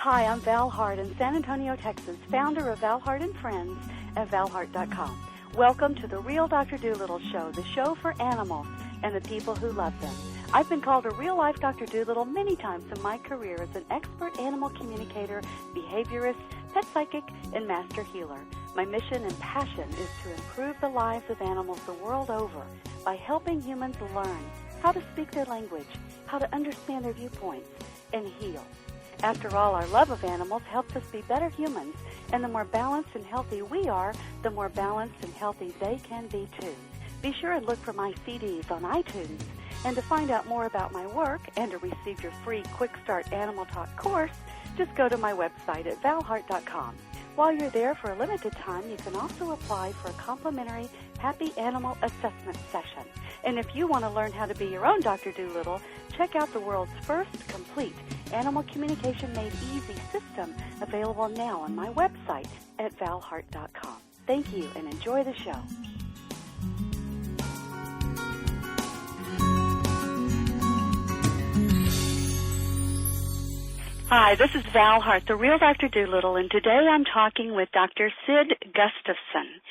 Hi, I'm Val Hart in San Antonio, Texas, founder of Val Hart & Friends at valhart.com. Welcome to the Real Dr. Doolittle Show, the show for animals and the people who love them. I've been called a real-life Dr. Doolittle many times in my career as an expert animal communicator, behaviorist, pet psychic, and master healer. My mission and passion is to improve the lives of animals the world over by helping humans learn how to speak their language, how to understand their viewpoints, and heal. After all, our love of animals helps us be better humans, and the more balanced and healthy we are, the more balanced and healthy they can be too. Be sure and look for my CDs on iTunes. And to find out more about my work and to receive your free Quick Start Animal Talk course, just go to my website at valhart.com. While you're there for a limited time, you can also apply for a complimentary Happy Animal Assessment session. And if you want to learn how to be your own Dr. Doolittle, check out the world's first complete Animal Communication Made Easy system, available now on my website at valhart.com. Thank you and enjoy the show. Hi, this is Val Hart, the Real Dr. Doolittle, and today I'm talking with Dr. Sid Gustafson.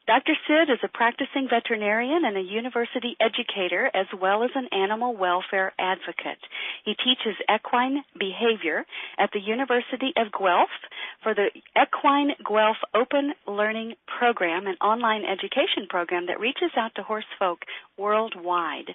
Dr. Sid is a practicing veterinarian and a university educator, as well as an animal welfare advocate. He teaches equine behavior at the University of Guelph for the EquineGuelph Open Learning program, an online education program that reaches out to horse folk worldwide.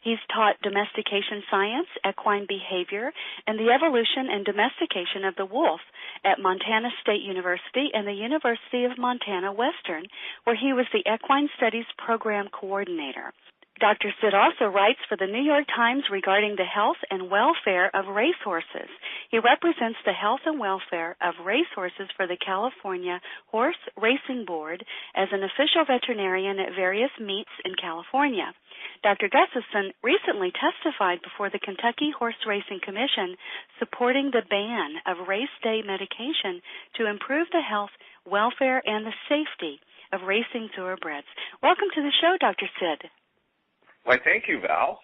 He's taught domestication science, equine behavior, and the evolution and domestication of the wolf at Montana State University and the University of Montana Western, where he was the Equine Studies Program Coordinator. Dr. Sid also writes for the New York Times regarding the health and welfare of racehorses. He represents the health and welfare of racehorses for the California Horse Racing Board as an official veterinarian at various meets in California. Dr. Gustafson recently testified before the Kentucky Horse Racing Commission supporting the ban of race day medication to improve the health, welfare, and the safety of racing thoroughbreds. Welcome to the show, Dr. Sid. Why, thank you, Val.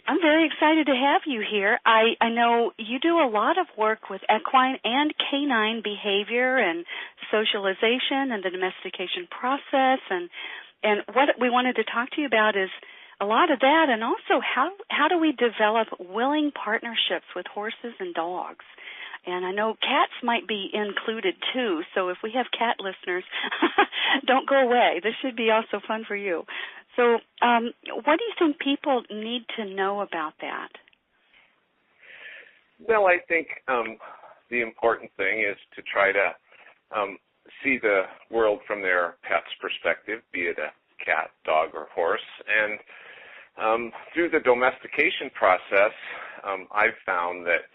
I'm very excited to have you here. I know you do a lot of work with equine and canine behavior and socialization and the domestication process, and what we wanted to talk to you about is a lot of that, and also how do we develop willing partnerships with horses and dogs? And I know cats might be included, too, so if we have cat listeners, don't go away. This should be also fun for you. So what do you think people need to know about that? Well, I think the important thing is to try to see the world from their pet's perspective, be it a cat, dog, or horse. And through the domestication process, I've found that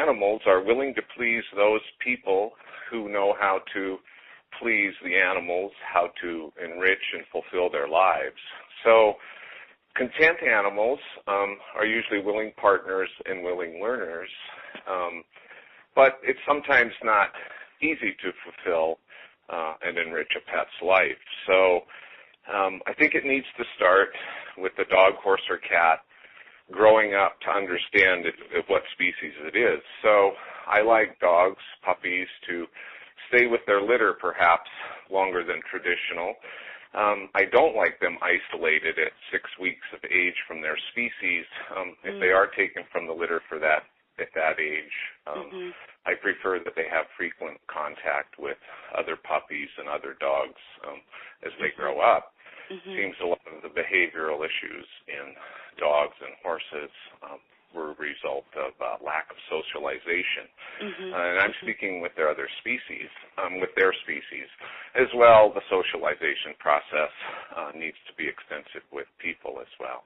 animals are willing to please those people who know how to please the animals, how to enrich and fulfill their lives. So content animals are usually willing partners and willing learners, but it's sometimes not easy to fulfill and enrich a pet's life. So I think it needs to start with the dog, horse, or cat growing up to understand what species it is. So I like dogs, puppies, to stay with their litter perhaps longer than traditional. I don't like them isolated at 6 weeks of age from their species. If they are taken from the litter at that age, I prefer that they have frequent contact with other puppies and other dogs as they grow up. Seems a lot of the behavioral issues in dogs and horses were a result of lack of socialization. And I'm speaking with their other species, As well, the socialization process needs to be extensive with people as well.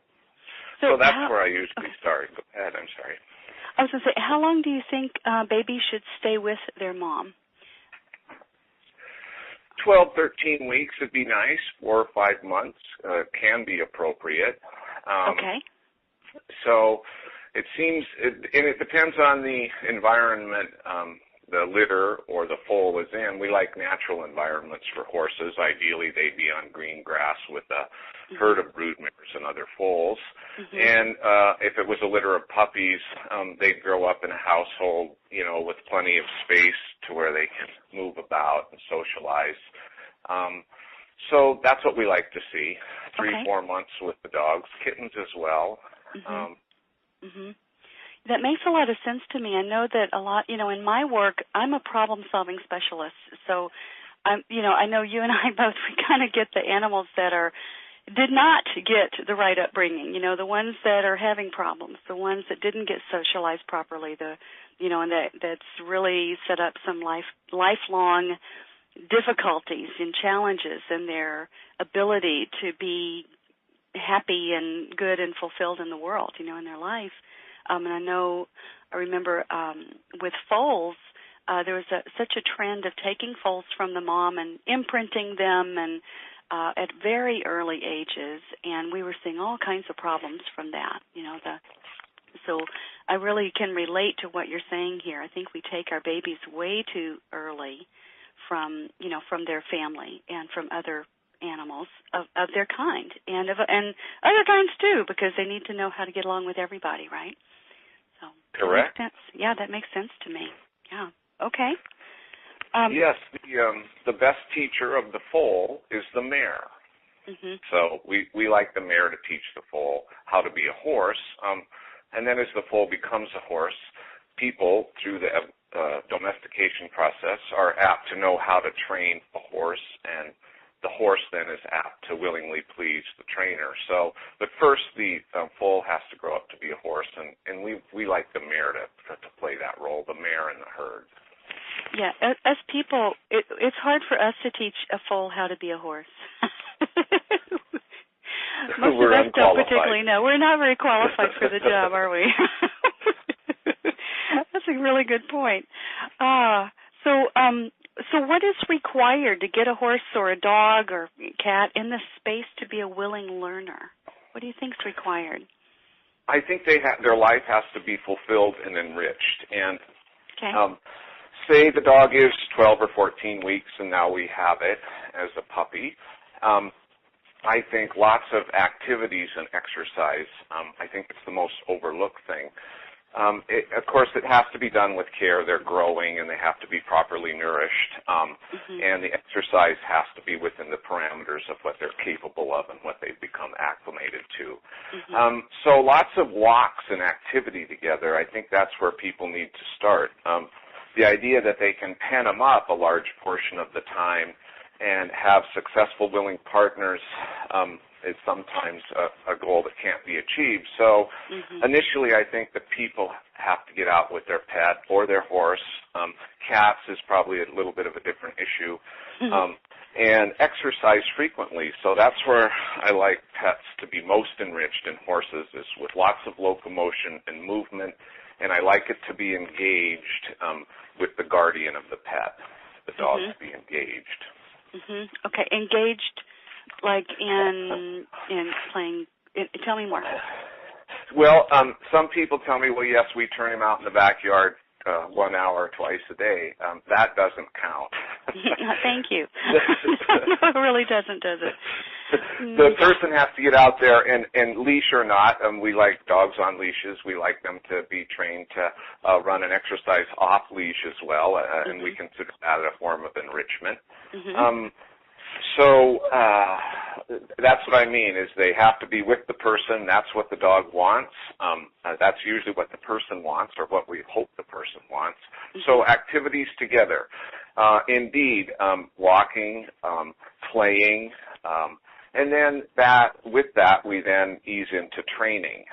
So that's where I usually start. Go ahead, I'm sorry. I was going to say, how long do you think babies should stay with their mom? 12, 13 weeks would be nice. 4 or 5 months can be appropriate. Okay. So it seems, and it depends on the environment the litter or the foal is in, we like natural environments for horses. Ideally, they'd be on green grass with a herd of brood mares and other foals. And if it was a litter of puppies, they'd grow up in a household, with plenty of space to where they can move about and socialize. So that's what we like to see. 3-4 months with the dogs, kittens as well. That makes a lot of sense to me. I know that a lot, in my work, I'm a problem-solving specialist. So, I know you and I both, we kind of get the animals that did not get the right upbringing, the ones that are having problems, the ones that didn't get socialized properly, and that's really set up some lifelong difficulties and challenges in their ability to be happy and good and fulfilled in the world, in their life. And I remember with foals, there was such a trend of taking foals from the mom and imprinting them and at very early ages, and we were seeing all kinds of problems from that. So I really can relate to what you're saying here. I think we take our babies way too early from their family and from other animals of their kind and other kinds too, because they need to know how to get along with everybody, right? So correct. That makes sense. Yeah, that makes sense to me. Yeah. Okay. Yes, the best teacher of the foal is the mare. So we like the mare to teach the foal how to be a horse. And then as the foal becomes a horse, people, through the domestication process, are apt to know how to train a horse, and the horse then is apt to willingly please the trainer. So, but first the foal has to grow up to be a horse, and we like the mare to play that role, the mare in the herd. Yeah, as people, it's hard for us to teach a foal how to be a horse. Most of us don't particularly know. We're not very qualified for the job, are we? That's a really good point. So what is required to get a horse or a dog or cat in the space to be a willing learner? What do you think is required? I think their life has to be fulfilled and enriched. And say the dog is 12 or 14 weeks and now we have it as a puppy. I think lots of activities and exercise, I think it's the most overlooked thing. Of course, it has to be done with care. They're growing, and they have to be properly nourished, and the exercise has to be within the parameters of what they're capable of and what they've become acclimated to. So lots of walks and activity together, I think that's where people need to start. The idea that they can pen them up a large portion of the time and have successful, willing partners is sometimes a goal that can't be achieved. So initially, I think that people have to get out with their pet or their horse. Cats is probably a little bit of a different issue. And exercise frequently. So that's where I like pets to be most enriched in horses, is with lots of locomotion and movement. And I like it to be engaged with the guardian of the pet, the dog to be engaged. Okay, engaged like in playing. Tell me more. Well, some people tell me, well, yes, we turn him out in the backyard 1 hour twice a day. That doesn't count. Thank you. No, it really doesn't, does it? The person has to get out there, and leash or not, we like dogs on leashes. We like them to be trained to run an exercise off leash as well, and we consider that a form of enrichment. So that's what I mean, is they have to be with the person. That's what the dog wants. That's usually what the person wants, or what we hope the person wants. So activities together. Indeed, walking, playing, and then with that, we then ease into training.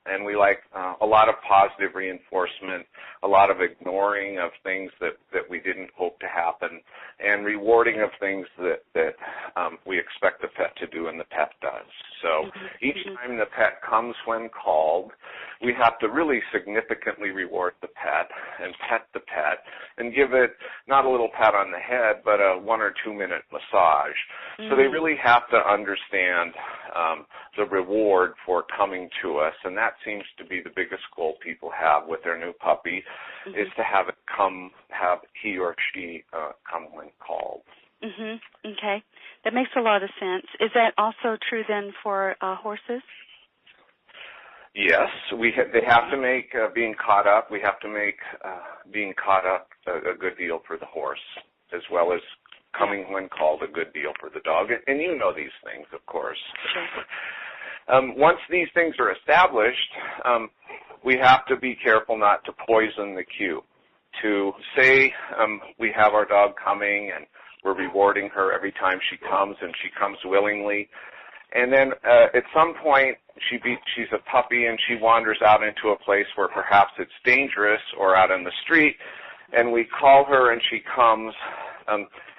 And we like a lot of positive reinforcement, a lot of ignoring of things that we didn't hope to happen, and rewarding of things that we expect the pet to do and the pet does. So each time the pet comes when called, we have to really significantly reward the pet and pet the pet and give it not a little pat on the head, but a 1 or 2 minute massage. So they really have to understand the reward for coming to us, and that seems to be the biggest goal people have with their new puppy, is to have he or she come when called. Okay. That makes a lot of sense. Is that also true then for horses? Yes, they have to make being caught up. We have to make being caught up a good deal for the horse, as well as coming when called a good deal for the dog. And you know these things, of course. Sure. Once these things are established, we have to be careful not to poison the cue. To say we have our dog coming and we're rewarding her every time she comes, and she comes willingly. And then at some point, she's a puppy and she wanders out into a place where perhaps it's dangerous, or out on the street, and we call her and she comes.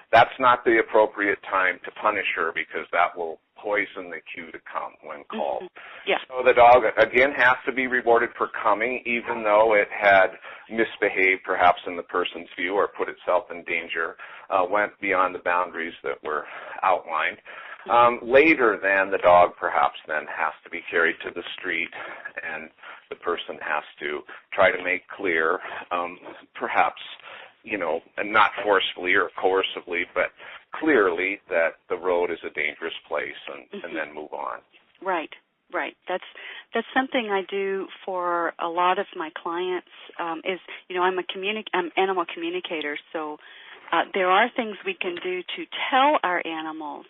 That's not the appropriate time to punish her, because that will poison the cue to come when called. Yeah. So the dog, again, has to be rewarded for coming, even though it had misbehaved perhaps in the person's view, or put itself in danger, went beyond the boundaries that were outlined. Later then, the dog perhaps then has to be carried to the street, and the person has to try to make clear, perhaps, and not forcefully or coercively, but clearly, that the road is a dangerous place, and then move on. Right. That's something I do for a lot of my clients. I'm I'm animal communicator, so there are things we can do to tell our animals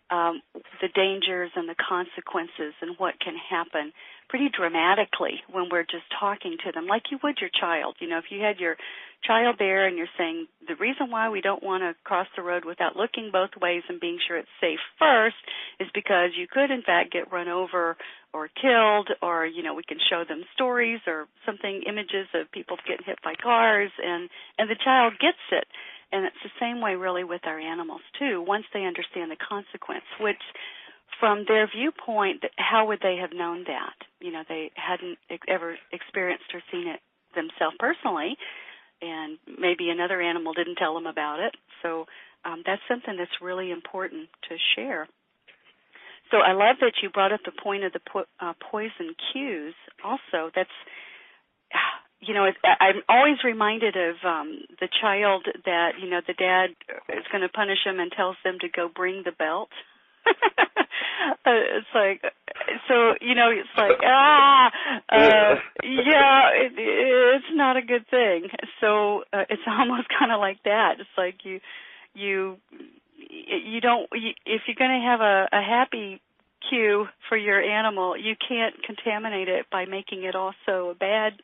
the dangers and the consequences and what can happen pretty dramatically when we're just talking to them, like you would your child. If you had your child there and you're saying the reason why we don't want to cross the road without looking both ways and being sure it's safe first is because you could, in fact, get run over or killed, or, we can show them stories or something, images of people getting hit by cars, and the child gets it. And it's the same way really with our animals, too, once they understand the consequence, which from their viewpoint, how would they have known that? They hadn't ever experienced or seen it themselves personally, and maybe another animal didn't tell them about it. So that's something that's really important to share. So I love that you brought up the point of the poison cues also. That's, I'm always reminded of the child that, the dad is going to punish him and tells them to go bring the belt. It's like, so, it's like, it's not a good thing. So it's almost kind of like that. It's like you don't, if you're going to have a happy cue for your animal, you can't contaminate it by making it also a bad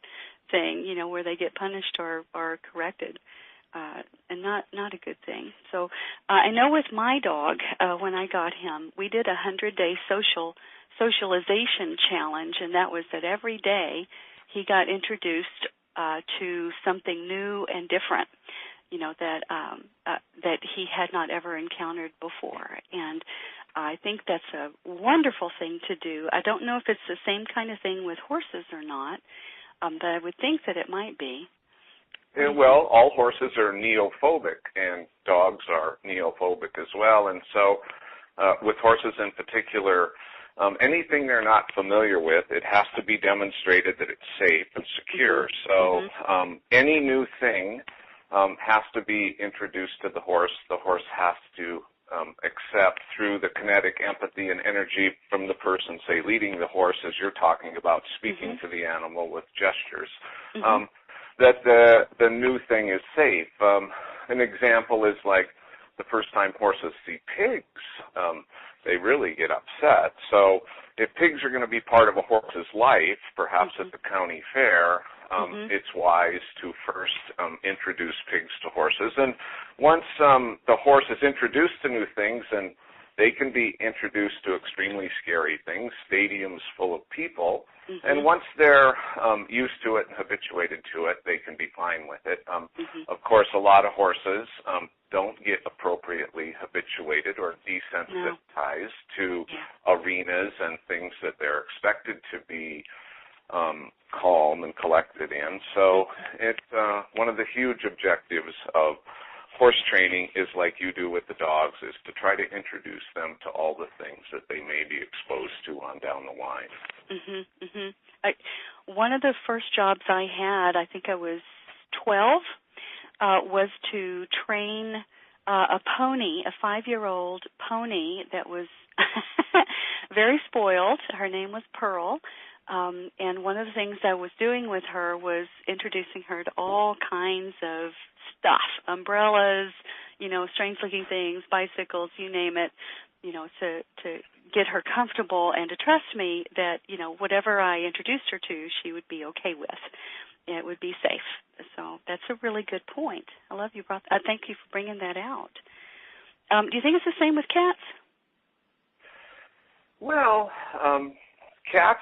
thing, where they get punished or corrected. And not a good thing. So I know with my dog, when I got him, we did a 100-day socialization challenge, and that was that every day he got introduced to something new and different, that he had not ever encountered before. And I think that's a wonderful thing to do. I don't know if it's the same kind of thing with horses or not, but I would think that it might be. Well, all horses are neophobic, and dogs are neophobic as well. And so with horses in particular, anything they're not familiar with, it has to be demonstrated that it's safe and secure. So any new thing has to be introduced to the horse. The horse has to accept through the kinetic empathy and energy from the person, say, leading the horse, as you're talking about, speaking to the animal with gestures. That the new thing is safe. An example is like the first time horses see pigs, they really get upset. So if pigs are going to be part of a horse's life, perhaps at the county fair, it's wise to first introduce pigs to horses. And once the horse is introduced to new things, and they can be introduced to extremely scary things, stadiums full of people, and once they're used to it and habituated to it, they can be fine with it. Of course, a lot of horses don't get appropriately habituated or desensitized to arenas and things that they're expected to be calm and collected in. So it's one of the huge objectives of horse training is like you do with the dogs, is to try to introduce them to all the things that they may be exposed to on down the line. One of the first jobs I had, I think I was 12, was to train a pony, a 5-year-old pony that was very spoiled. Her name was Pearl. And one of the things I was doing with her was introducing her to all kinds of stuff, umbrellas, strange-looking things, bicycles, you name it, to get her comfortable and to trust me that, whatever I introduced her to, she would be okay with. It would be safe. So that's a really good point. I love you brought. Thank you for bringing that out. Do you think it's the same with cats? Well, cats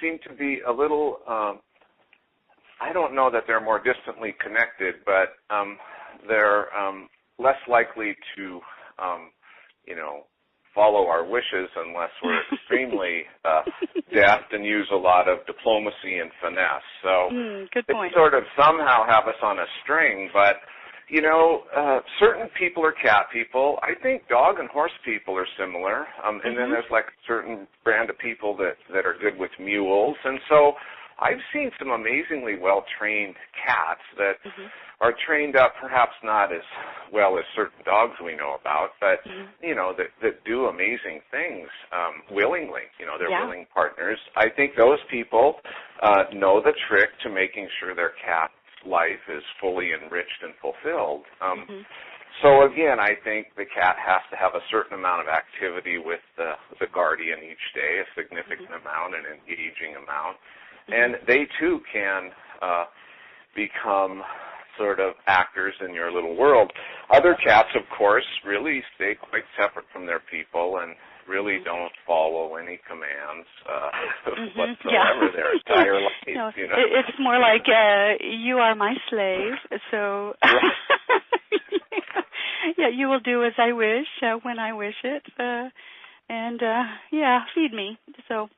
seem to be a little. I don't know that they're more distantly connected, but they're less likely to, follow our wishes unless we're extremely deft and use a lot of diplomacy and finesse. So good point. They sort of somehow have us on a string, but, certain people are cat people. I think dog and horse people are similar. And then there's like a certain brand of people that are good with mules. And so I've seen some amazingly well-trained cats that are trained up perhaps not as well as certain dogs we know about, but, that do amazing things willingly. They're willing partners. I think those people know the trick to making sure their cat's life is fully enriched and fulfilled. So, again, I think the cat has to have a certain amount of activity with the guardian each day, a significant amount, an engaging amount. And they, too, can become sort of actors in your little world. Other cats, of course, really stay quite separate from their people and really don't follow any commands whatsoever their entire life. It's more like, you are my slave, so you will do as I wish, when I wish it, and feed me. So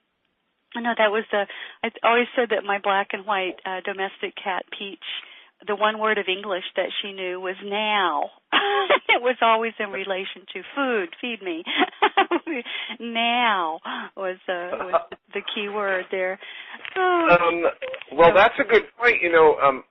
I know that was I always said that my black and white domestic cat, Peach, the one word of English that she knew was now. It was always in relation to food, feed me. Now was the key word there. Well, that's a good point.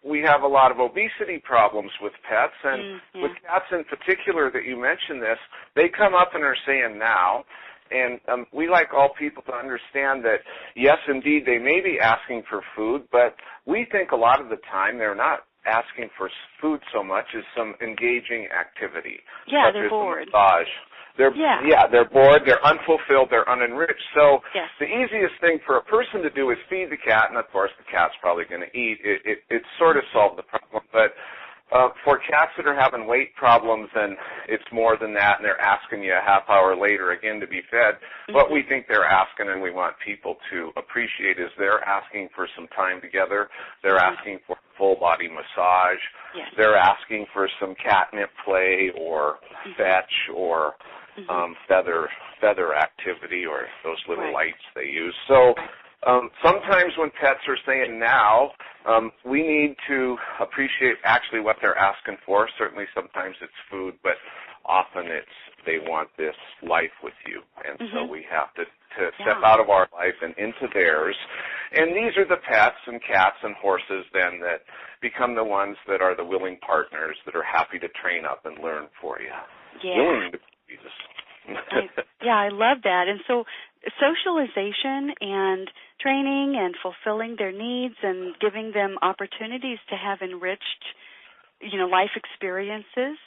We have a lot of obesity problems with pets, and with cats in particular that you mentioned this, they come up and are saying now. And we like all people to understand that, yes, indeed, they may be asking for food, but we think a lot of the time they're not asking for food so much as some engaging activity. Yeah, they're bored. Massage. They're bored, they're unfulfilled, they're unenriched. So the easiest thing for a person to do is feed the cat, and of course the cat's probably going to eat. It sort of solved the problem, but for cats that are having weight problems, and it's more than that, and they're asking you a half hour later again to be fed, what we think they're asking, and we want people to appreciate, is they're asking for some time together. They're asking for full body massage. They're asking for some catnip play or fetch or feather activity, or those little lights they use. So sometimes when pets are saying now, we need to appreciate actually what they're asking for. Certainly sometimes it's food, but often they want this life with you. And so we have to step out of our life and into theirs. And these are the pets and cats and horses then that become the ones that are the willing partners that are happy to train up and learn for you. Willing to be Jesus. I love that. And so socialization and training and fulfilling their needs and giving them opportunities to have enriched, life experiences,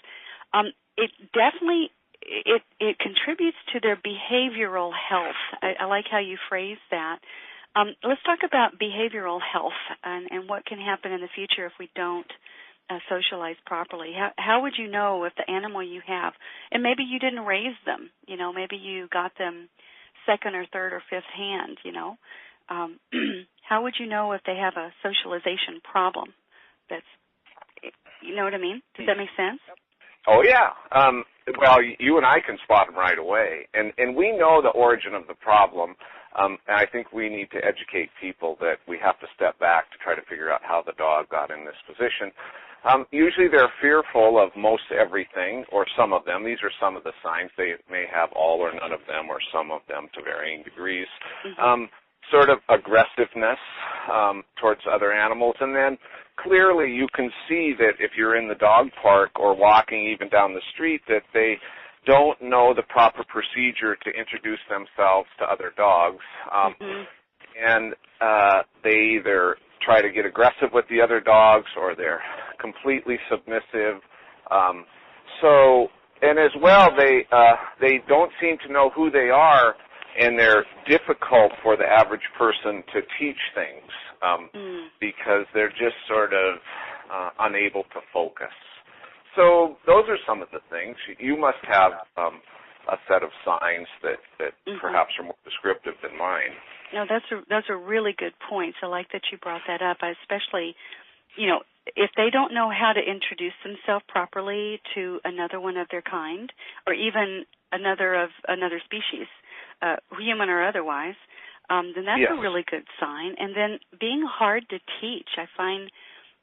it definitely it contributes to their behavioral health. I like how you phrase that. Let's talk about behavioral health and what can happen in the future if we don't socialize properly. How would you know if the animal you have, and maybe you didn't raise them, maybe you got them second or third or fifth hand, how would you know if they have a socialization problem? You know what I mean? Does that make sense? Oh, yeah. Well, you and I can spot them right away. And we know the origin of the problem, and I think we need to educate people that we have to step back to try to figure out how the dog got in this position. Usually they're fearful of most everything, or some of them. These are some of the signs. They may have all or none of them, or some of them to varying degrees. Sort of aggressiveness towards other animals. And then clearly you can see that if you're in the dog park or walking even down the street, that they don't know the proper procedure to introduce themselves to other dogs. And they either try to get aggressive with the other dogs, or they're completely submissive. And as well, they don't seem to know who they are, and they're difficult for the average person to teach things because they're just sort of unable to focus. So those are some of the things. You must have a set of signs that perhaps are more descriptive than mine. No, that's a really good point. So I like that you brought that up. I especially, if they don't know how to introduce themselves properly to another one of their kind, or even another species, human or otherwise, then that's a really good sign. And then being hard to teach, I find,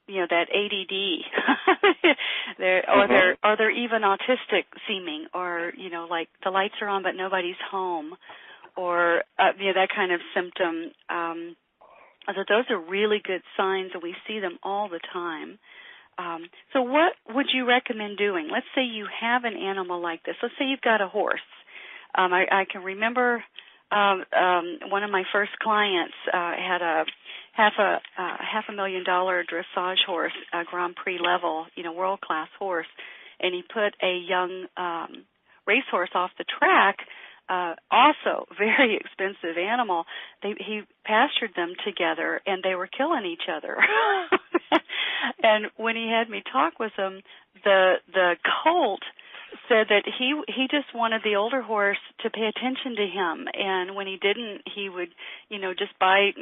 that ADD, they're even autistic seeming, or like the lights are on but nobody's home, or that kind of symptom. Those are really good signs, and we see them all the time. So what would you recommend doing? Let's say you have an animal like this. Let's say you've got a horse. I can remember one of my first clients had a $500,000 dressage horse, Grand Prix level, world-class horse, and he put a young racehorse off the track. Also, very expensive animal. He pastured them together, and they were killing each other. And when he had me talk with him, the colt said that he just wanted the older horse to pay attention to him, and when he didn't, he would, just bite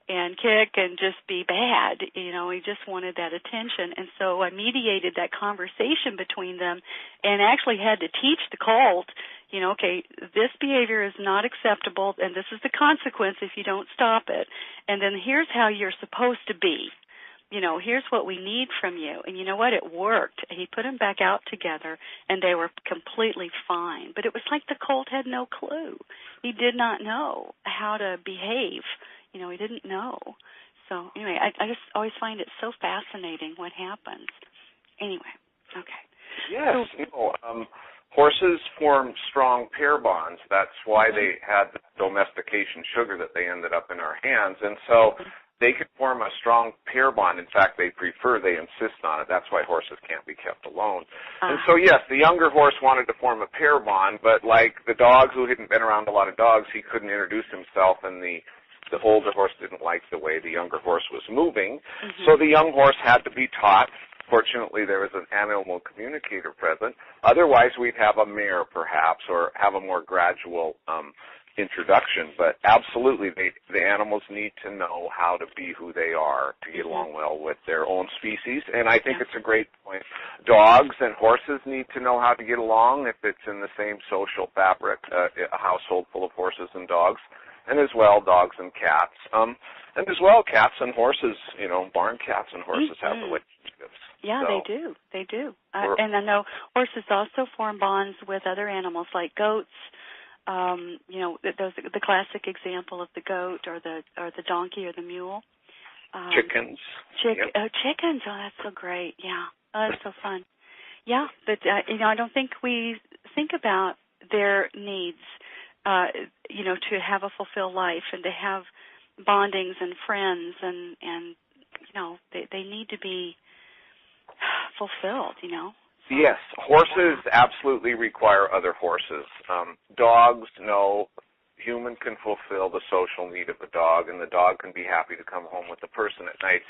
and kick and just be bad. He just wanted that attention. And so I mediated that conversation between them and actually had to teach the colt, okay, this behavior is not acceptable, and this is the consequence if you don't stop it. And then here's how you're supposed to be. Here's what we need from you. And you know what? It worked. He put them back out together, and they were completely fine. But it was like the colt had no clue. He did not know how to behave. He didn't know. So anyway, I just always find it so fascinating what happens. Anyway, okay. Yes, horses form strong pair bonds. That's why they had the domestication sugar that they ended up in our hands. And so they can form a strong pair bond. In fact, they insist on it. That's why horses can't be kept alone. And so, yes, the younger horse wanted to form a pair bond, but like the dog who hadn't been around a lot of dogs, he couldn't introduce himself, and the older horse didn't like the way the younger horse was moving. So the young horse had to be taught. Fortunately, there was an animal communicator present. Otherwise, we'd have a mare, perhaps, or have a more gradual introduction. But absolutely, the animals need to know how to be who they are to get along well with their own species. And I think it's a great point. Dogs and horses need to know how to get along if it's in the same social fabric, a household full of horses and dogs. And as well, dogs and cats. And as well, cats and horses, barn cats and horses have relationships. Yeah, so, they do. And I know horses also form bonds with other animals like goats. The classic example of the goat or the donkey or the mule. Chickens. Chickens. Oh, that's so great. Yeah. Oh, that's so fun. Yeah, but, I don't think we think about their needs, to have a fulfilled life and to have bondings and friends and they need to be fulfilled, So. Yes, horses absolutely require other horses. Dogs, no. Human can fulfill the social need of the dog, and the dog can be happy to come home with the person at night.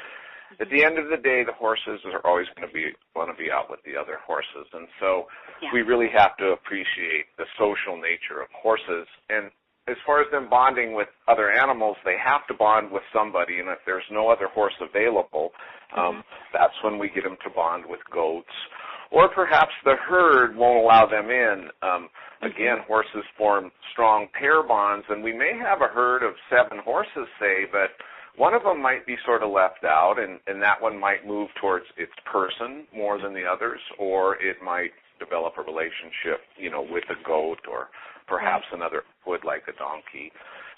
At the end of the day, the horses are always going to want to be out with the other horses, and so we really have to appreciate the social nature of horses. And as far as them bonding with other animals, they have to bond with somebody, and if there's no other horse available, that's when we get them to bond with goats. Or perhaps the herd won't allow them in. Again, horses form strong pair bonds, and we may have a herd of 7 horses, say, but one of them might be sort of left out, and that one might move towards its person more than the others, or it might develop a relationship, with a goat, or perhaps another would like a donkey.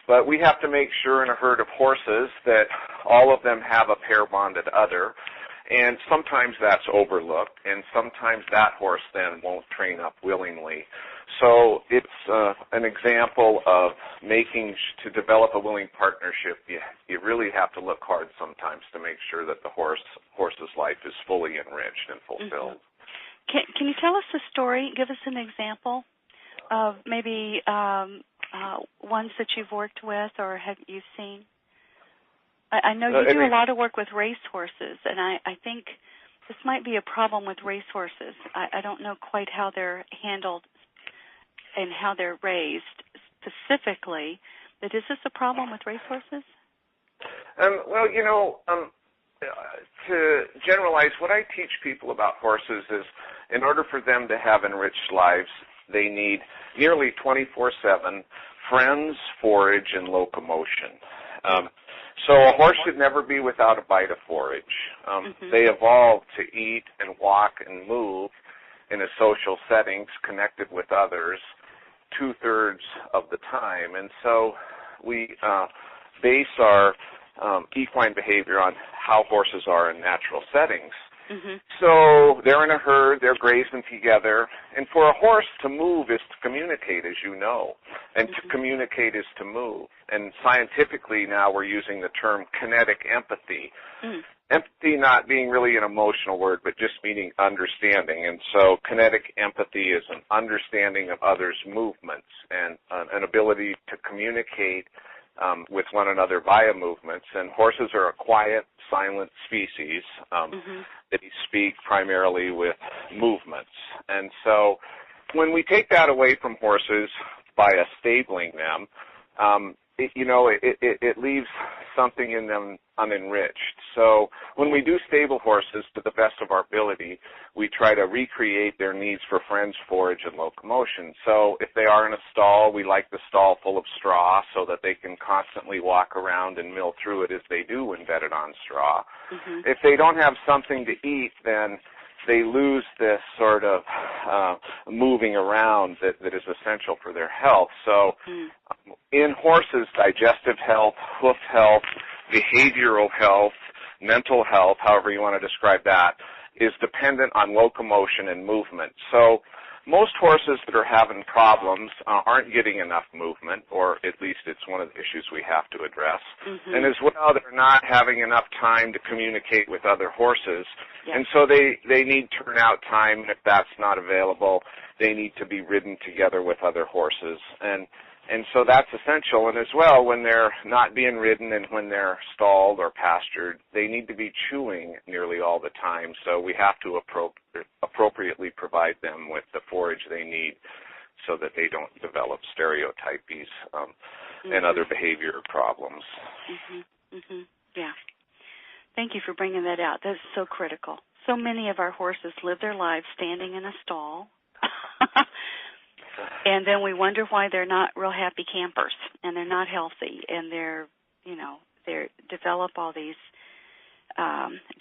But we have to make sure in a herd of horses that all of them have a pair-bonded other, and sometimes that's overlooked, and sometimes that horse then won't train up willingly. So it's an example of to develop a willing partnership. You really have to look hard sometimes to make sure that the horse's life is fully enriched and fulfilled. Mm-hmm. Can you tell us a story? Give us an example of maybe ones that you've worked with or have you seen? I know you do a lot of work with racehorses, and I think this might be a problem with racehorses. I don't know quite how they're handled and how they're raised specifically, but is this a problem with racehorses? To generalize, what I teach people about horses is in order for them to have enriched lives, they need nearly 24/7 friends, forage, and locomotion. So a horse should never be without a bite of forage. They evolved to eat and walk and move in a social settings connected with others 2/3 of the time. And so we base our equine behavior on how horses are in natural settings. So they're in a herd, they're grazing together, and for a horse to move is to communicate, as you know, and to communicate is to move. And scientifically now we're using the term kinetic empathy. Empathy not being really an emotional word, but just meaning understanding. And so kinetic empathy is an understanding of others' movements and an ability to communicate with one another via movements. And horses are a quiet, silent species. They speak primarily with movements. And so when we take that away from horses by stabling them, it leaves something in them unenriched. So when we do stable horses to the best of our ability, we try to recreate their needs for friends, forage, and locomotion. So if they are in a stall, we like the stall full of straw so that they can constantly walk around and mill through it as they do when bedded on straw. If they don't have something to eat, then they lose this sort of moving around that is essential for their health. So in horses, digestive health, hoof health, behavioral health, mental health, however you want to describe that, is dependent on locomotion and movement. So most horses that are having problems aren't getting enough movement, or at least it's one of the issues we have to address. And as well, they're not having enough time to communicate with other horses. And so they need turnout time, and if that's not available, they need to be ridden together with other horses. And so that's essential. And as well, when they're not being ridden and when they're stalled or pastured, they need to be chewing nearly all the time. So we have to appropriately provide them with the forage they need so that they don't develop stereotypies and other behavior problems. Yeah. Thank you for bringing that out. That's so critical. So many of our horses live their lives standing in a stall. And then we wonder why they're not real happy campers, and they're not healthy, and they develop all these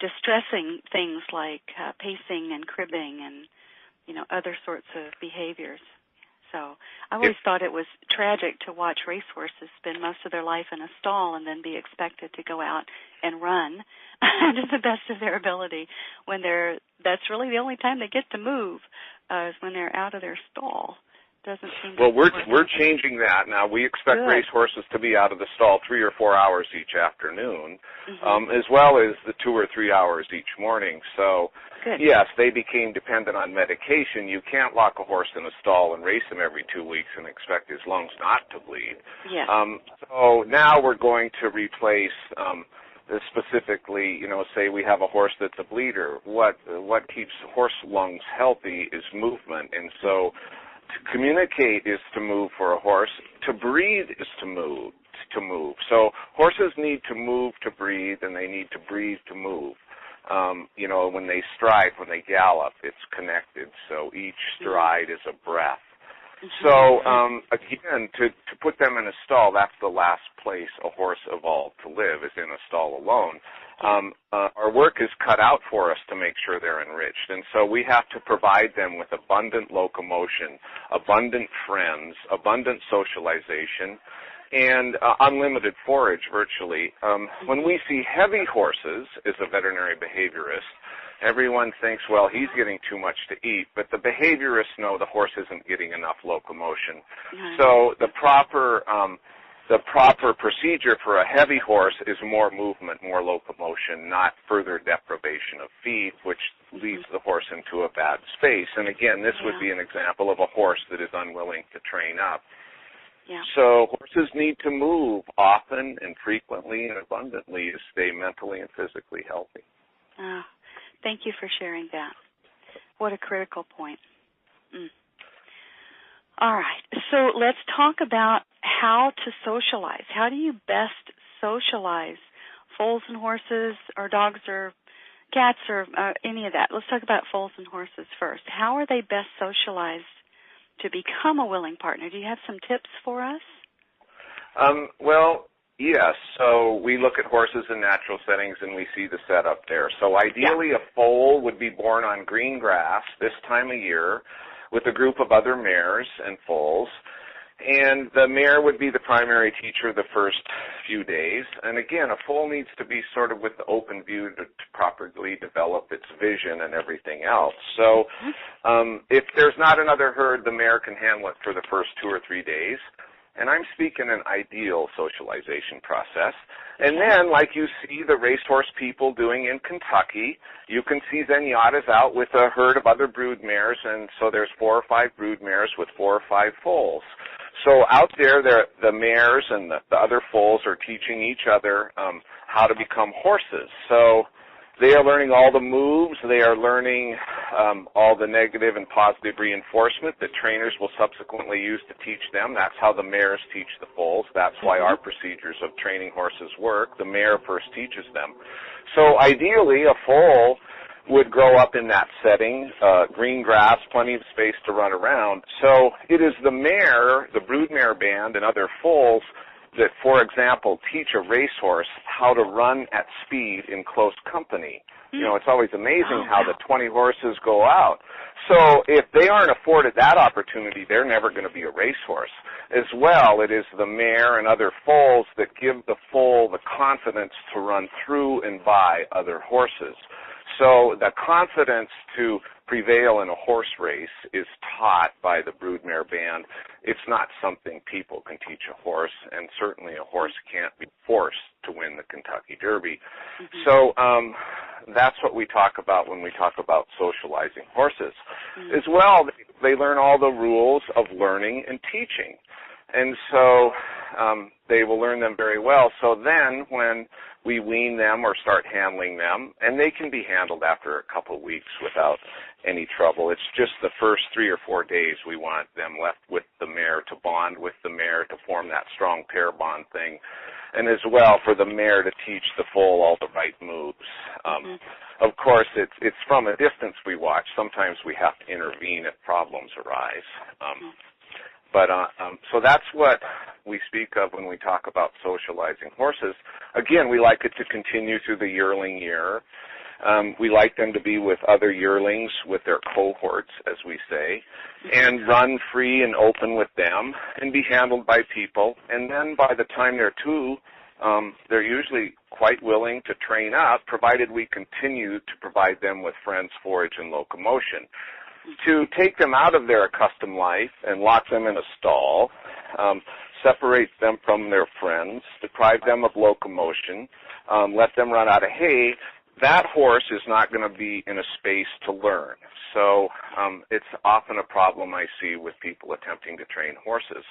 distressing things like pacing and cribbing and, other sorts of behaviors. So I always thought it was tragic to watch racehorses spend most of their life in a stall and then be expected to go out and run to the best of their ability when that's really the only time they get to move is when they're out of their stall. Doesn't seem well, we're changing that now. We expect racehorses to be out of the stall 3 or 4 hours each afternoon, as well as the 2 or 3 hours each morning. So, yes, they became dependent on medication. You can't lock a horse in a stall and race him every 2 weeks and expect his lungs not to bleed. So now we're going to replace specifically, say we have a horse that's a bleeder. What keeps horse lungs healthy is movement, and so to communicate is to move for a horse. To breathe is to move. So horses need to move to breathe, and they need to breathe to move. When they stride, when they gallop, it's connected. So each stride is a breath. So, again, to put them in a stall, that's the last place a horse evolved to live, is in a stall alone. Our work is cut out for us to make sure they're enriched. And so we have to provide them with abundant locomotion, abundant friends, abundant socialization, and unlimited forage virtually. When we see heavy horses as a veterinary behaviorist, everyone thinks, well, he's getting too much to eat, but the behaviorists know the horse isn't getting enough locomotion. So the proper procedure for a heavy horse is more movement, more locomotion, not further deprivation of feed, which leads the horse into a bad space. And again, this would be an example of a horse that is unwilling to train up. So horses need to move often and frequently and abundantly to stay mentally and physically healthy. Thank you for sharing that. What a critical point. All right, so let's talk about how to socialize. How do you best socialize foals and horses, or dogs or cats, or any of that? Let's talk about foals and horses first. How are they best socialized to become a willing partner? Do you have some tips for us? Well, yes. So we look at horses in natural settings and we see the setup there. So ideally a foal would be born on green grass this time of year with a group of other mares and foals. And the mare would be the primary teacher the first few days. And again, a foal needs to be sort of with the open view to properly develop its vision and everything else. So if there's not another herd, the mare can handle it for the first 2 or 3 days. And I'm speaking an ideal socialization process. And then, like you see the racehorse people doing in Kentucky, you can see Zenyatta's out with a herd of other brood mares, and so there's 4 or 5 brood mares with 4 or 5 foals. So out there, the mares and the other foals are teaching each other how to become horses. So they are learning all the moves. They are learning all the negative and positive reinforcement that trainers will subsequently use to teach them. That's how the mares teach the foals. That's why our procedures of training horses work. The mare first teaches them. So ideally, a foal would grow up in that setting, green grass, plenty of space to run around. So it is the mare, the broodmare band, and other foals that, for example, teach a racehorse how to run at speed in close company. You know, it's always amazing how the 20 horses go out. So if they aren't afforded that opportunity, they're never going to be a racehorse. As well, it is the mare and other foals that give the foal the confidence to run through and by other horses. So the confidence to prevail in a horse race is taught by the broodmare band. It's not something people can teach a horse, and certainly a horse can't be forced to win the Kentucky Derby. So that's what we talk about when we talk about socializing horses. As well, they learn all the rules of learning and teaching. And so they will learn them very well. So then when we wean them or start handling them, and they can be handled after a couple of weeks without any trouble. It's just the first 3 or 4 days we want them left with the mare, to bond with the mare, to form that strong pair bond thing, and as well for the mare to teach the foal all the right moves. Of course, it's from a distance we watch. Sometimes we have to intervene if problems arise. So that's what we speak of when we talk about socializing horses. Again, we like it to continue through the yearling year. We like them to be with other yearlings, with their cohorts, as we say, and run free and open with them and be handled by people. And then by the time they're 2, they're usually quite willing to train up, provided we continue to provide them with friends, forage, and locomotion. To take them out of their accustomed life and lock them in a stall, separate them from their friends, deprive them of locomotion, let them run out of hay, that horse is not going to be in a space to learn. So it's often a problem I see with people attempting to train horses.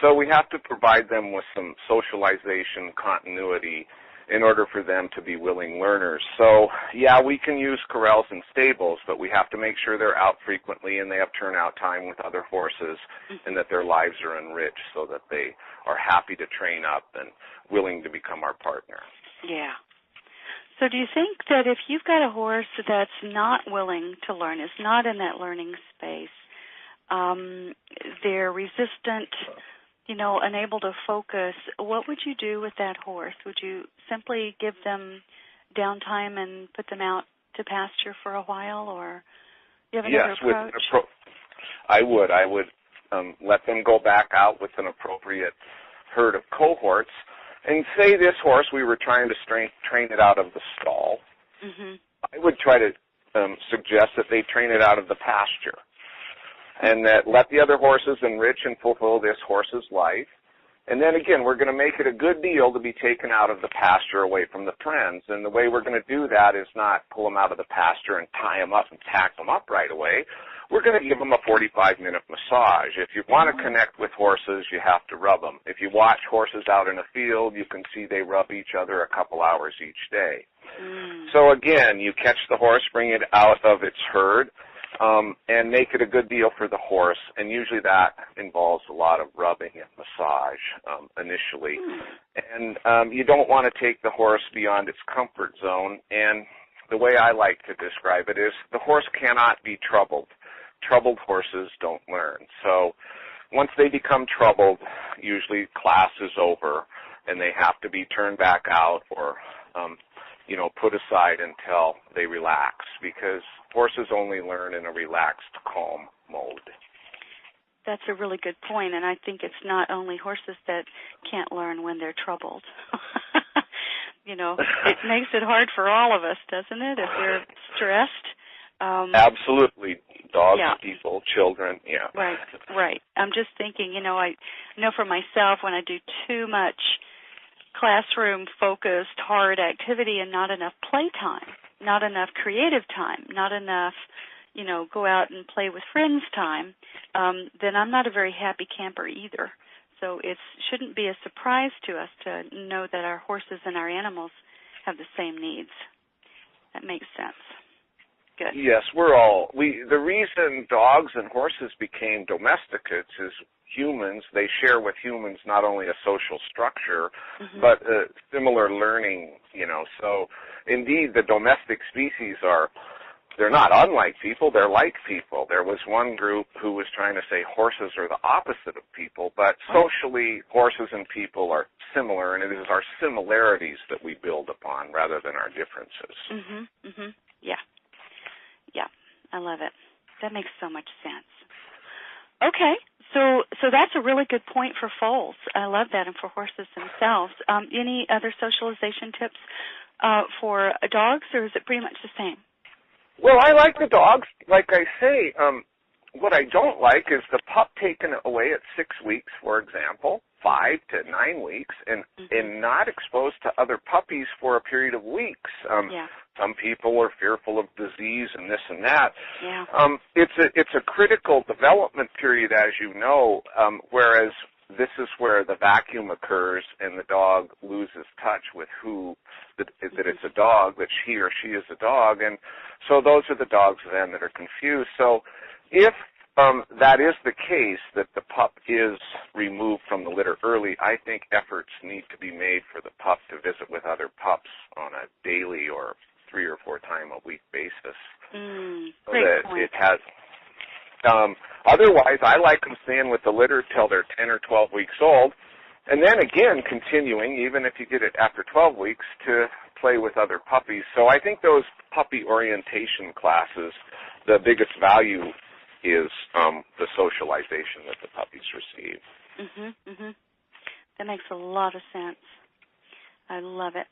So we have to provide them with some socialization continuity in order for them to be willing learners. So, yeah, we can use corrals and stables, but we have to make sure they're out frequently and they have turnout time with other horses and that their lives are enriched so that they are happy to train up and willing to become our partner. Yeah. So do you think that if you've got a horse that's not willing to learn, is not in that learning space, they're resistant, unable to focus, what would you do with that horse? Would you simply give them downtime and put them out to pasture for a while, or do you have another approach? I would. I would let them go back out with an appropriate herd of cohorts. And say this horse, we were trying to train it out of the stall. Mm-hmm. I would try to suggest that they train it out of the pasture, and that let the other horses enrich and fulfill this horse's life. And then again, we're going to make it a good deal to be taken out of the pasture away from the friends. And the way we're going to do that is not pull them out of the pasture and tie them up and tack them up right away. We're going to give them a 45-minute massage. If you want to connect with horses, you have to rub them. If you watch horses out in a field, you can see they rub each other a couple hours each day. So again, you catch the horse, bring it out of its herd, and make it a good deal for the horse. And usually that involves a lot of rubbing and massage initially. And you don't want to take the horse beyond its comfort zone. And the way I like to describe it is the horse cannot be troubled. Troubled horses don't learn. So once they become troubled, usually class is over, and they have to be turned back out or, put aside until they relax, because horses only learn in a relaxed, calm mode. That's a really good point, and I think it's not only horses that can't learn when they're troubled. It makes it hard for all of us, doesn't it, if we're stressed? Absolutely. Dogs, people, children, Right. I'm just thinking, I know for myself when I do too much classroom-focused, hard activity and not enough playtime, not enough creative time, not enough, go out and play with friends time, then I'm not a very happy camper either. So it shouldn't be a surprise to us to know that our horses and our animals have the same needs. That makes sense. Good. Yes, the reason dogs and horses became domesticates is humans, they share with humans not only a social structure, but similar learning, So indeed, the domestic species they're not unlike people, they're like people. There was one group who was trying to say horses are the opposite of people, but socially, horses and people are similar, and it is our similarities that we build upon rather than our differences. Yeah, I love it. That makes so much sense. Okay, so that's a really good point for foals. I love that, and for horses themselves. Any other socialization tips for dogs, or is it pretty much the same? Well, I like the dogs. Like I say, what I don't like is the pup taken away at 6 weeks, for example, 5 to 9 weeks, and not exposed to other puppies for a period of weeks. Some people are fearful of disease and this and that. It's a critical development period, as you know, whereas this is where the vacuum occurs and the dog loses touch with that it's a dog, that he or she is a dog. And so those are the dogs then that are confused. So if that is the case, that the pup is removed from the litter early, I think efforts need to be made for the pup to visit with other pups on a daily or 3 or 4 time a week basis. So that point. It has. Otherwise, I like them staying with the litter till they're 10 or 12 weeks old, and then again continuing, even if you get it after 12 weeks, to play with other puppies. So I think those puppy orientation classes, the biggest value is the socialization that the puppies receive. That makes a lot of sense. I love it.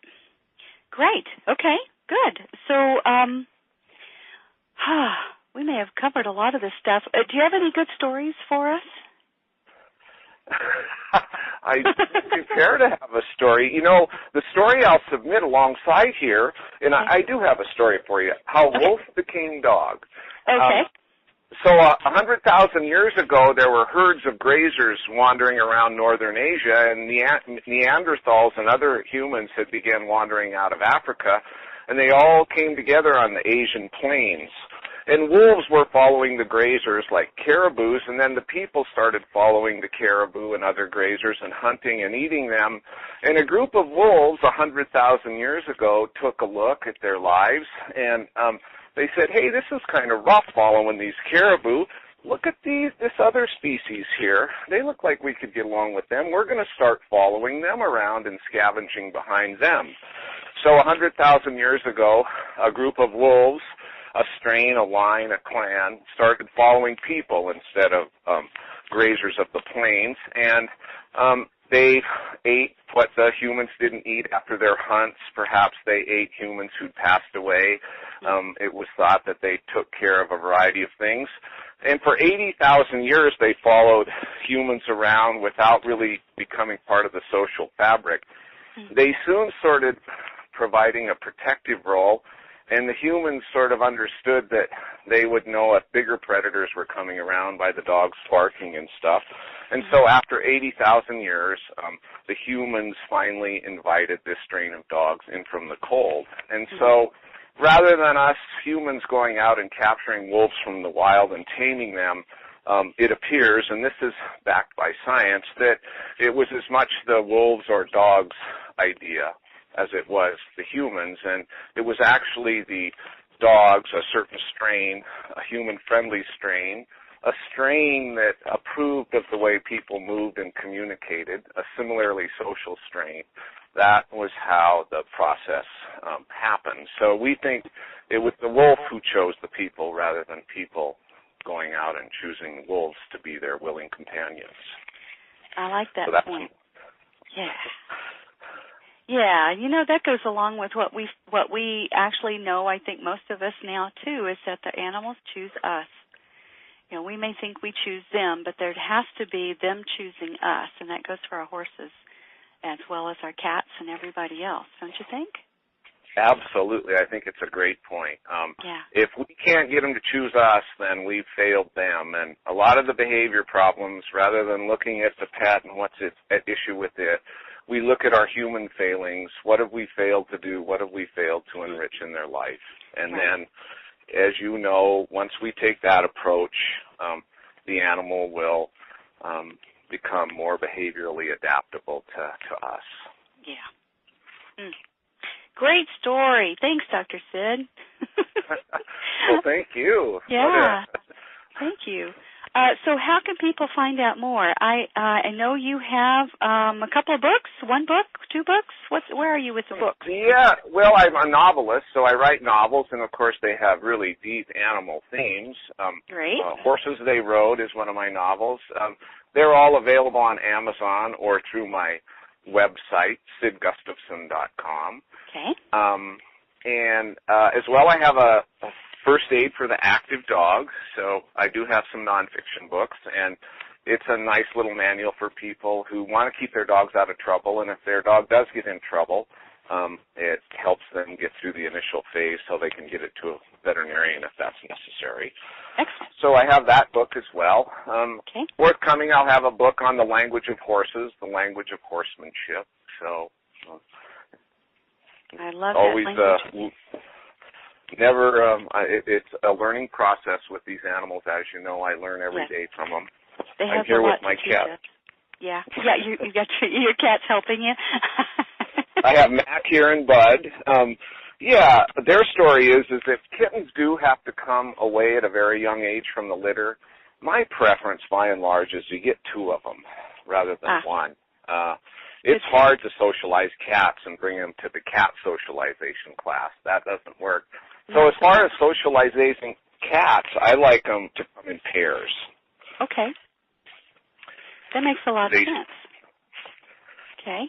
Great. Okay, good. So we may have covered a lot of this stuff. Do you have any good stories for us? I prepare to have a story. The story I'll submit alongside here, and I do have a story for you, how wolf became dog. Okay. So 100,000 years ago, there were herds of grazers wandering around northern Asia, and Neanderthals and other humans had begun wandering out of Africa, and they all came together on the Asian plains. And wolves were following the grazers like caribous, and then the people started following the caribou and other grazers and hunting and eating them. And a group of wolves 100,000 years ago took a look at their lives, and they said, hey, this is kind of rough following these caribou. look at this other species here. They look like we could get along with them. We're going to start following them around and scavenging behind them. So 100,000 years ago, a group of wolves, a strain, a line, a clan, started following people instead of grazers of the plains, and they ate what the humans didn't eat after their hunts. Perhaps they ate humans who'd passed away. It was thought that they took care of a variety of things. And for 80,000 years, they followed humans around without really becoming part of the social fabric. They soon started providing a protective role, and the humans sort of understood that they would know if bigger predators were coming around by the dogs barking and stuff. And so after 80,000 years, the humans finally invited this strain of dogs in from the cold. And so rather than us humans going out and capturing wolves from the wild and taming them, it appears, and this is backed by science, that it was as much the wolves or dogs' idea as it was the humans, and it was actually the dogs, a certain strain, a human-friendly strain, a strain that approved of the way people moved and communicated, a similarly social strain. That was how the process happened. So we think it was the wolf who chose the people rather than people going out and choosing wolves to be their willing companions. I like that point. Yeah. Yeah, you know, that goes along with what we actually know, I think most of us now, too, is that the animals choose us. You know, we may think we choose them, but there has to be them choosing us, and that goes for our horses as well as our cats and everybody else, don't you think? Absolutely. I think it's a great point. If we can't get them to choose us, then we've failed them. And a lot of the behavior problems, rather than looking at the pet and what's at issue with it, we look at our human failings. What have we failed to do? What have we failed to enrich in their life? And then, as you know, once we take that approach, the animal will become more behaviorally adaptable to us. Yeah. Great story. Thanks, Dr. Sid. Well, thank you. Yeah. Thank you. So how can people find out more? I know you have a couple of books, one book, two books. Where are you with the books? Yeah, well, I'm a novelist, so I write novels, and of course they have really deep animal themes. Great. Horses They Rode is one of my novels. They're all available on Amazon or through my website, sidgustafson.com. Okay. And as well, I have a first aid for the active dog, so I do have some nonfiction books, and it's a nice little manual for people who want to keep their dogs out of trouble, and if their dog does get in trouble, it helps them get through the initial phase so they can get it to a veterinarian if that's necessary. Excellent. So I have that book as well. Okay. Forthcoming, I'll have a book on the language of horses, the language of horsemanship. So I love always, that language. It's a learning process with these animals. As you know, I learn every day from them. I'm here with my cat. Yeah, you got your cat's helping you. I have Mac here and Bud. Their story is that kittens do have to come away at a very young age from the litter. My preference, by and large, is you get two of them rather than one. It's hard to socialize cats and bring them to the cat socialization class. That doesn't work. So as far as socializing cats, I like them to come in pairs. Okay. That makes a lot of sense. Okay.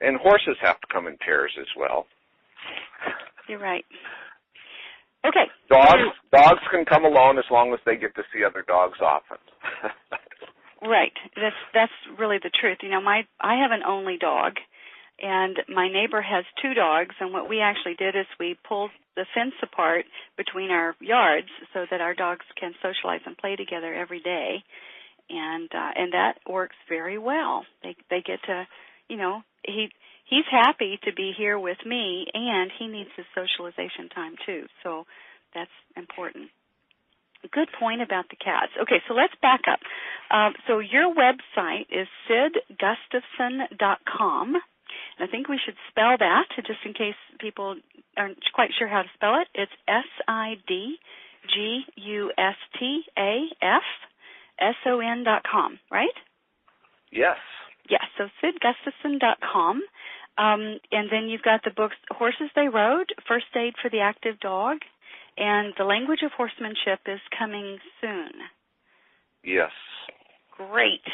And horses have to come in pairs as well. You're right. Okay. Dogs can come alone as long as they get to see other dogs often. Right. That's really the truth. You know, I have an only dog, and my neighbor has two dogs, and what we actually did is we pulled the fence apart between our yards so that our dogs can socialize and play together every day, and that works very well. They get to, you know, he's happy to be here with me, and he needs his socialization time too. So that's important. Good point about the cats. Okay, so let's back up. So your website is sidgustafson.com. And I think we should spell that just in case people aren't quite sure how to spell it. It's SIDGUSTAFSON. SidGustafson.com, right? Yes. Yes, so SidGustafson.com. And then you've got the books, Horses They Rode, First Aid for the Active Dog, and The Language of Horsemanship is coming soon. Yes. Great.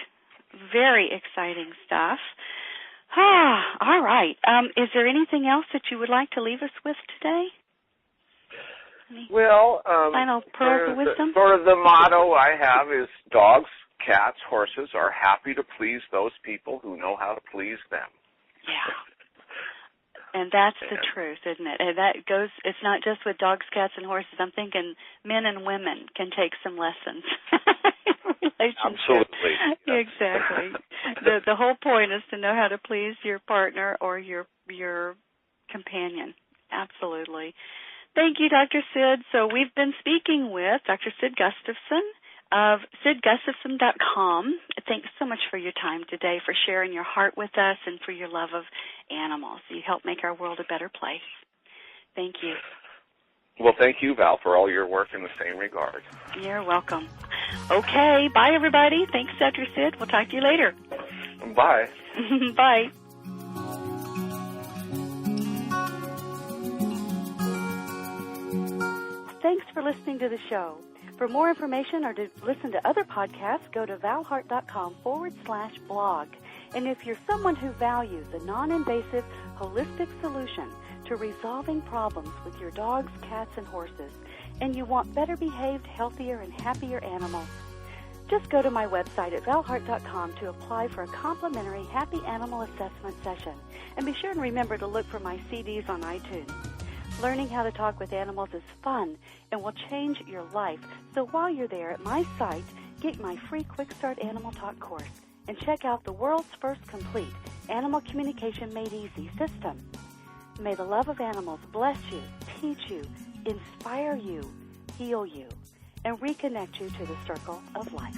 Very exciting stuff. All right. Is there anything else that you would like to leave us with today? Well, final pearls of wisdom? Sort of the motto I have is dogs, cats, horses are happy to please those people who know how to please them. Yeah. And that's the truth, isn't it? And that goes, it's not just with dogs, cats, and horses. I'm thinking men and women can take some lessons. Absolutely. Exactly. The whole point is to know how to please your partner or your companion. Absolutely. Thank you, Dr. Sid. So we've been speaking with Dr. Sid Gustafson of SidGustafson.com. Thanks so much for your time today, for sharing your heart with us, and for your love of animals. You help make our world a better place. Thank you. Well, thank you, Val, for all your work in the same regard. You're welcome. Okay, bye, everybody. Thanks, Dr. Sid. We'll talk to you later. Bye. Bye. Thanks for listening to the show. For more information or to listen to other podcasts, go to valhart.com/blog. And if you're someone who values a non-invasive, holistic solution to resolving problems with your dogs, cats, and horses, and you want better behaved, healthier, and happier animals, just go to my website at valhart.com to apply for a complimentary Happy Animal Assessment session. And be sure and remember to look for my CDs on iTunes. Learning how to talk with animals is fun and will change your life. So while you're there at my site, get my free Quick Start Animal Talk course and check out the world's first complete Animal Communication Made Easy system. May the love of animals bless you, teach you, inspire you, heal you, and reconnect you to the circle of life.